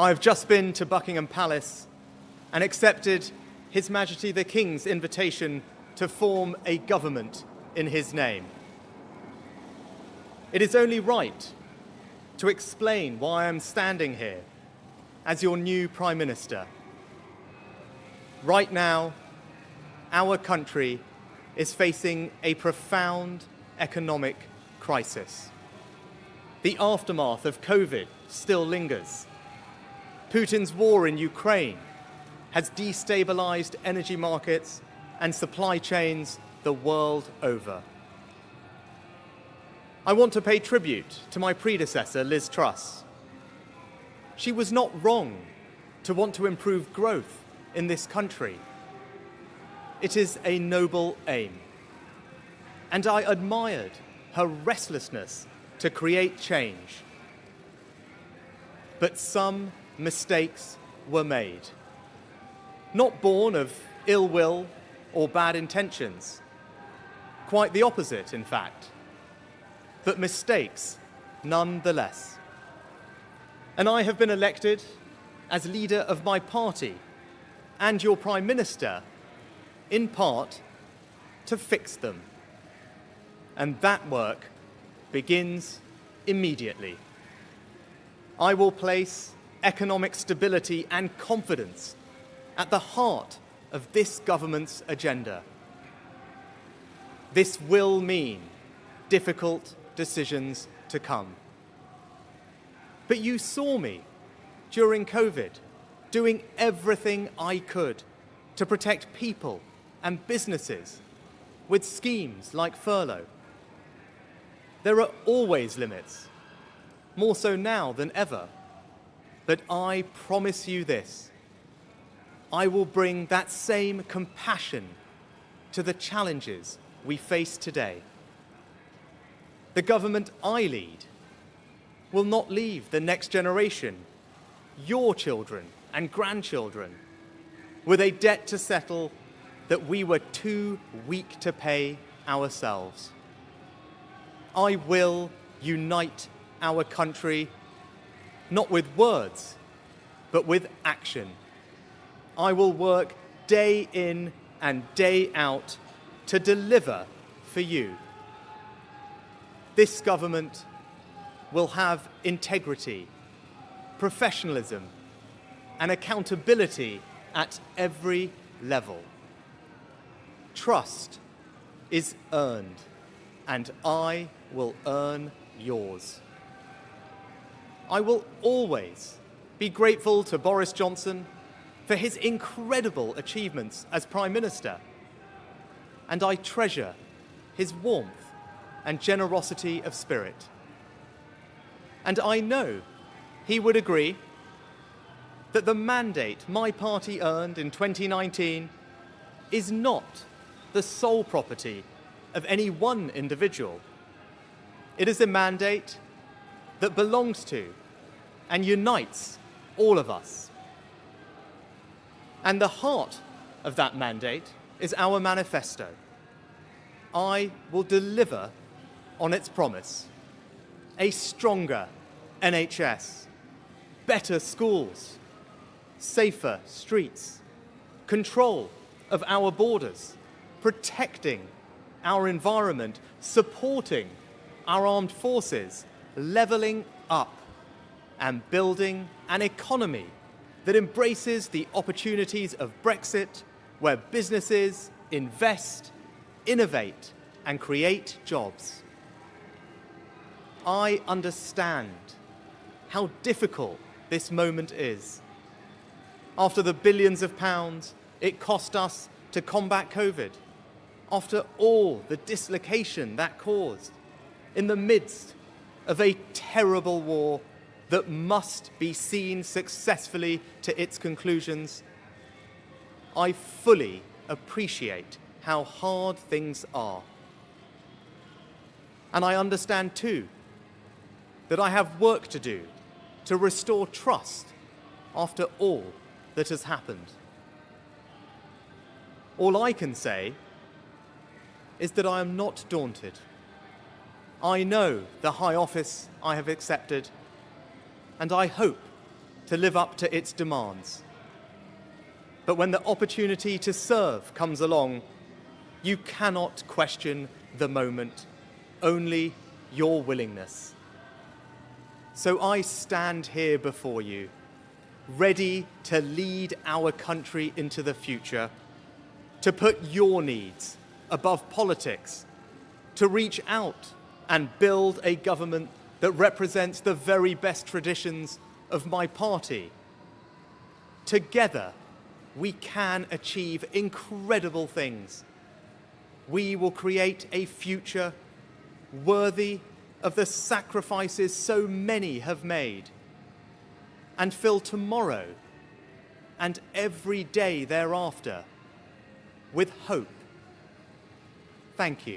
I have just been to Buckingham Palace and accepted His Majesty the King's invitation to form a government in his name. It is only right to explain why I am standing here as your new Prime Minister. Right now, our country is facing a profound economic crisis. The aftermath of COVID still lingers. Putin's war in Ukraine has destabilized energy markets and supply chains the world over. I want to pay tribute to my predecessor, Liz Truss. She was not wrong to want to improve growth in this country. It is a noble aim. And I admired her restlessness to create change. But some mistakes were made. Not born of ill will or bad intentions. Quite the opposite, in fact. But mistakes nonetheless. And I have been elected as leader of my party and your Prime Minister, in part, to fix them. And that work begins immediately. I will place economic stability and confidence at the heart of this government's agenda. This will mean difficult decisions to come. But you saw me during COVID doing everything I could to protect people and businesses with schemes like furlough. There are always limits, more so now than ever. But I promise you this, I will bring that same compassion to the challenges we face today. The government I lead will not leave the next generation, your children and grandchildren, with a debt to settle that we were too weak to pay ourselves. I will unite our country, not with words, but with action. I will work day in and day out to deliver for you. This government will have integrity, professionalism, and accountability at every level. Trust is earned, and I will earn yours. I will always be grateful to Boris Johnson for his incredible achievements as Prime Minister, and I treasure his warmth and generosity of spirit. And I know he would agree that the mandate my party earned in 2019 is not the sole property of any one individual. It is a mandate that belongs to and unites all of us. And the heart of that mandate is our manifesto. I will deliver on its promise. A stronger NHS, better schools, safer streets, control of our borders, protecting our environment, supporting our armed forces, levelling up, and building an economy that embraces the opportunities of Brexit, where businesses invest, innovate, and create jobs. I understand how difficult this moment is. After the billions of pounds it cost us to combat COVID, after all the dislocation that caused, in the midst of a terrible war that must be seen successfully to its conclusions, I fully appreciate how hard things are. And I understand too that I have work to do to restore trust after all that has happened. All I can say is that I am not daunted. I know the high office I have accepted, and I hope to live up to its demands. But when the opportunity to serve comes along, you cannot question the moment, only your willingness. So I stand here before you, ready to lead our country into the future, to put your needs above politics, to reach out and build a government that represents the very best traditions of my party. Together, we can achieve incredible things. We will create a future worthy of the sacrifices so many have made, and fill tomorrow and every day thereafter with hope. Thank you.